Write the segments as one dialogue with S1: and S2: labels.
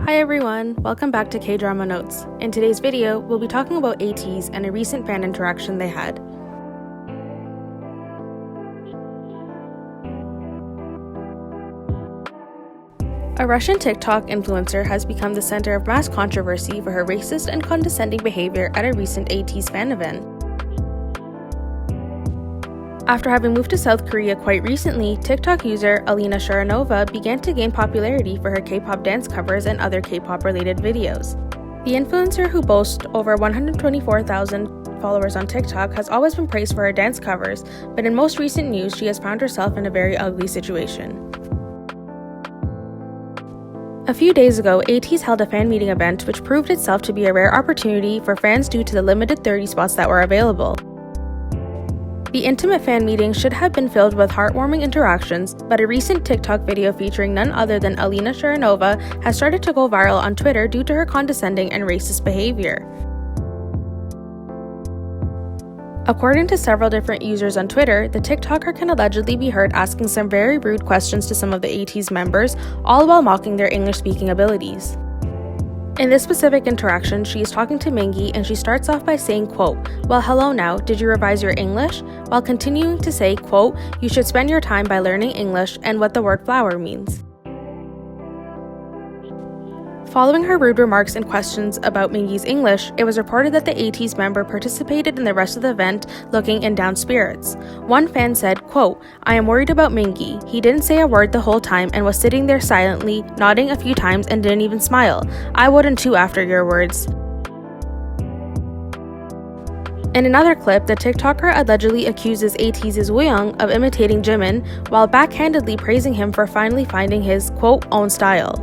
S1: Hi everyone, welcome back to K-Drama Notes. In today's video, we'll be talking about Ateez and a recent fan interaction they had. A Russian TikTok influencer has become the center of mass controversy for her racist and condescending behavior at a recent Ateez fan event. After having moved to South Korea quite recently, TikTok user Alina Sharanova began to gain popularity for her K-pop dance covers and other K-pop related videos. The influencer, who boasts over 124,000 followers on TikTok, has always been praised for her dance covers, but in most recent news, she has found herself in a very ugly situation. A few days ago, Ateez held a fan meeting event which proved itself to be a rare opportunity for fans due to the limited 30 spots that were available. The intimate fan meeting should have been filled with heartwarming interactions, but a recent TikTok video featuring none other than Alina Sharanova has started to go viral on Twitter due to her condescending and racist behavior. According to several different users on Twitter, the TikToker can allegedly be heard asking some very rude questions to some of the Ateez members, all while mocking their English-speaking abilities. In this specific interaction, she is talking to Mingi and she starts off by saying, quote, "Well, hello now, did you revise your English?" while continuing to say, quote, "You should spend your time by learning English and what the word flower means." Following her rude remarks and questions about Mingi's English, it was reported that the Ateez member participated in the rest of the event looking in down spirits. One fan said, quote, "I am worried about Mingi. He didn't say a word the whole time and was sitting there silently, nodding a few times and didn't even smile. I wouldn't too after your words." In another clip, the TikToker allegedly accuses Ateez's Wooyoung of imitating Jimin while backhandedly praising him for finally finding his, quote, "own style."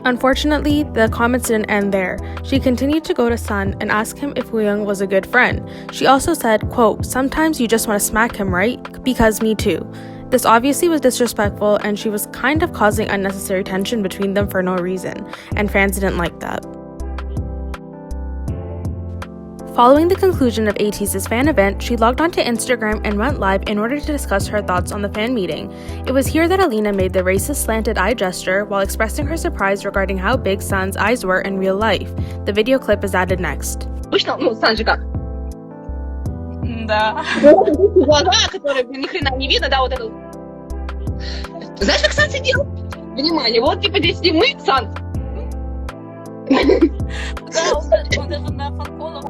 S1: Unfortunately, the comments didn't end there. She continued to go to Sun and ask him if Wooyoung was a good friend. She also said, quote, "Sometimes you just want to smack him, right? Because me too." This obviously was disrespectful and she was kind of causing unnecessary tension between them for no reason, and fans didn't like that. Following the conclusion of Ateez's fan event, she logged onto Instagram and went live in order to discuss her thoughts on the fan meeting. It was here that Alina made the racist slanted eye gesture while expressing her surprise regarding how big Sun's eyes were in real life. The video clip is added next.
S2: Сан же как?
S3: Да.
S2: Глаза, которые ни хрена не видно, да, вот это. Знаешь, как Сан сидел? Внимание, вот типа здесь не мы, Сан.
S3: Да, он даже на фан-колах.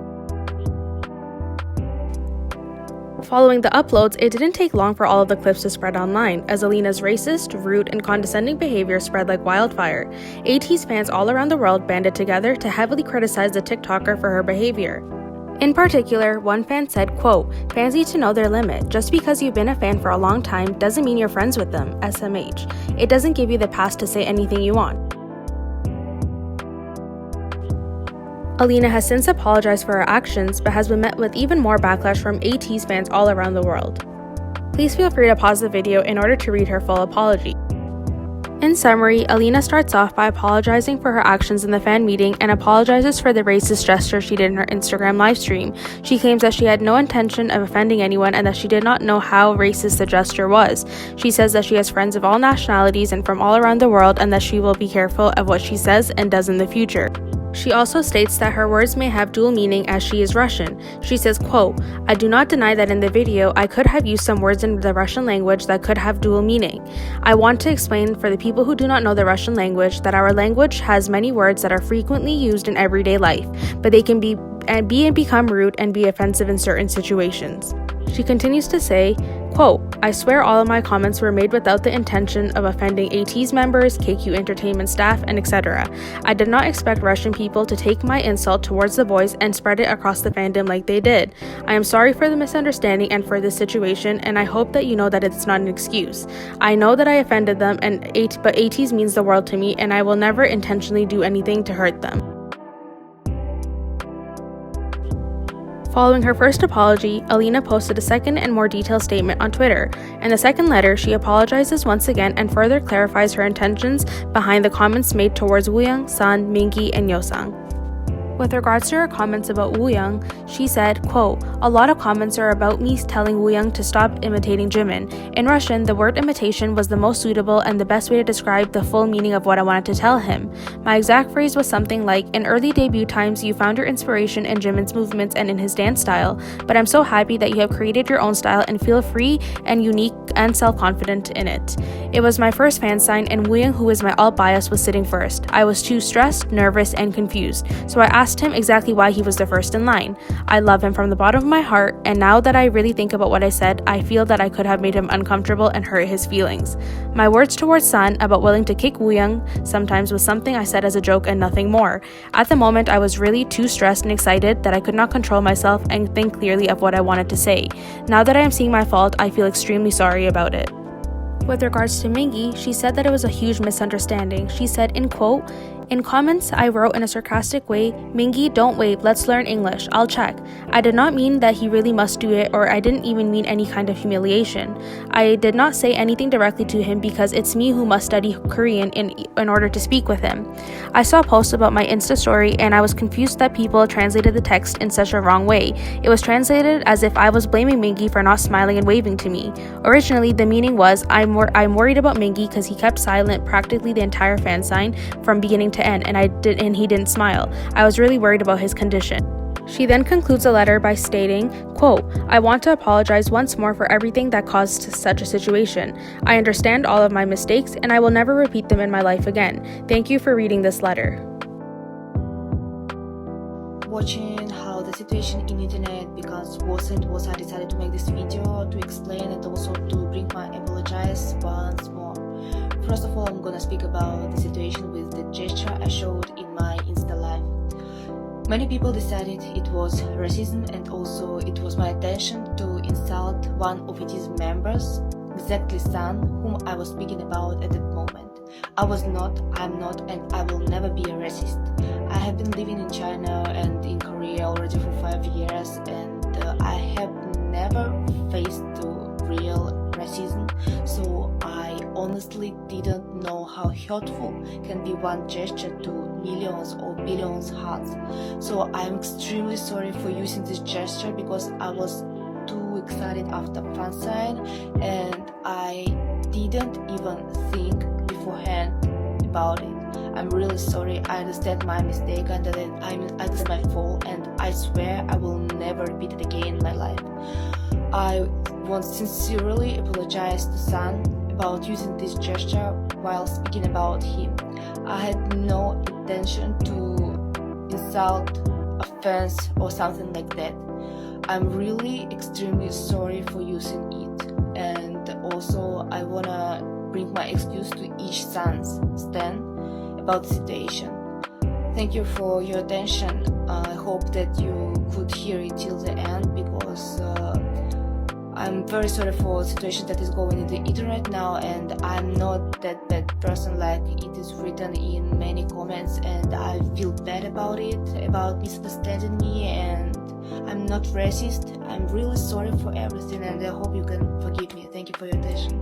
S1: Following the uploads, it didn't take long for all of the clips to spread online, as Alina's racist, rude, and condescending behavior spread like wildfire. Ateez fans all around the world banded together to heavily criticize the TikToker for her behavior. In particular, one fan said, quote, "Fans need to know their limit. Just because you've been a fan for a long time doesn't mean you're friends with them, SMH. It doesn't give you the pass to say anything you want." Alina has since apologized for her actions, but has been met with even more backlash from Ateez fans all around the world. Please feel free to pause the video in order to read her full apology. In summary, Alina starts off by apologizing for her actions in the fan meeting and apologizes for the racist gesture she did in her Instagram livestream. She claims that she had no intention of offending anyone and that she did not know how racist the gesture was. She says that she has friends of all nationalities and from all around the world and that she will be careful of what she says and does in the future. She also states that her words may have dual meaning as she is Russian. She says, quote, "I do not deny that in the video I could have used some words in the Russian language that could have dual meaning. I want to explain for the people who do not know the Russian language that our language has many words that are frequently used in everyday life, but they can be and become rude and be offensive in certain situations." She continues to say, quote, "I swear all of my comments were made without the intention of offending Ateez members, KQ Entertainment staff, and etc. I did not expect Russian people to take my insult towards the boys and spread it across the fandom like they did. I am sorry for the misunderstanding and for this situation, and I hope that you know that it's not an excuse. I know that I offended them, but Ateez means the world to me, and I will never intentionally do anything to hurt them." Following her first apology, Alina posted a second and more detailed statement on Twitter. In the second letter, she apologizes once again and further clarifies her intentions behind the comments made towards Wooyoung, Sun, Mingi, and Yosang. With regards to her comments about Woo Young, she said, quote, "A lot of comments are about me telling Woo Young to stop imitating Jimin. In Russian, the word imitation was the most suitable and the best way to describe the full meaning of what I wanted to tell him. My exact phrase was something like, in early debut times, you found your inspiration in Jimin's movements and in his dance style, but I'm so happy that you have created your own style and feel free and unique and self-confident in it. It was my first fan sign, and Woo Young, who is my alt bias, was sitting first. I was too stressed, nervous, and confused, so I asked him exactly why he was the first in line. I love him from the bottom of my heart, and now that I really think about what I said, I feel that I could have made him uncomfortable and hurt his feelings. My words towards Sun about willing to kick Woo Young sometimes was something I said as a joke and nothing more. At the moment, I was really too stressed and excited that I could not control myself and think clearly of what I wanted to say. Now that I am seeing my fault, I feel extremely sorry about it." With regards to Mingi, she said that it was a huge misunderstanding. She said, in quote, "In comments, I wrote in a sarcastic way, 'Mingi, don't wait, let's learn English, I'll check.' I did not mean that he really must do it, or I didn't even mean any kind of humiliation. I did not say anything directly to him because it's me who must study Korean in order to speak with him. I saw posts about my Insta story and I was confused that people translated the text in such a wrong way. It was translated as if I was blaming Mingi for not smiling and waving to me. Originally, the meaning was, I'm worried about Mingi because he kept silent practically the entire fan sign from beginning to end, and he didn't smile. I was really worried about his condition." She then concludes the letter by stating, quote, "I want to apologize once more for everything that caused such a situation. I understand all of my mistakes and I will never repeat them in my life again. Thank you for reading this letter."
S4: Watching how the situation in internet becomes worse and worse, I decided to make this video to explain and also to bring my apologies once more. First of all, I'm gonna speak about the situation with the gesture I showed in my Insta live. Many people decided it was racism, and also it was my intention to insult one of Ateez members, exactly Sun, whom I was speaking about at that moment. I was not, I'm not, and I will never be a racist. I have been living in China and in Korea already for 5 years, and I have never faced real racism, so I honestly didn't know how hurtful can be one gesture to millions or billions hearts. So I'm extremely sorry for using this gesture because I was too excited after fan sign and I didn't even think beforehand about it. I'm really sorry. I understand my mistake and that it's my fault, and I swear I will never repeat it again in my life. I want to sincerely apologize to Sun about using this gesture while speaking about him. I had no intention to insult, offense, or something like that. I'm really extremely sorry for using it, and also I wanna bring my excuse to each Sun's stand about the situation. Thank you for your attention. I hope that you could hear it till the end because I'm very sorry for the situation that is going in the internet now, and I'm not that bad person like it is written in many comments, and I feel bad about it, about misunderstanding me, and I'm not racist. I'm really sorry for everything, and I hope you can forgive me. Thank you for your attention.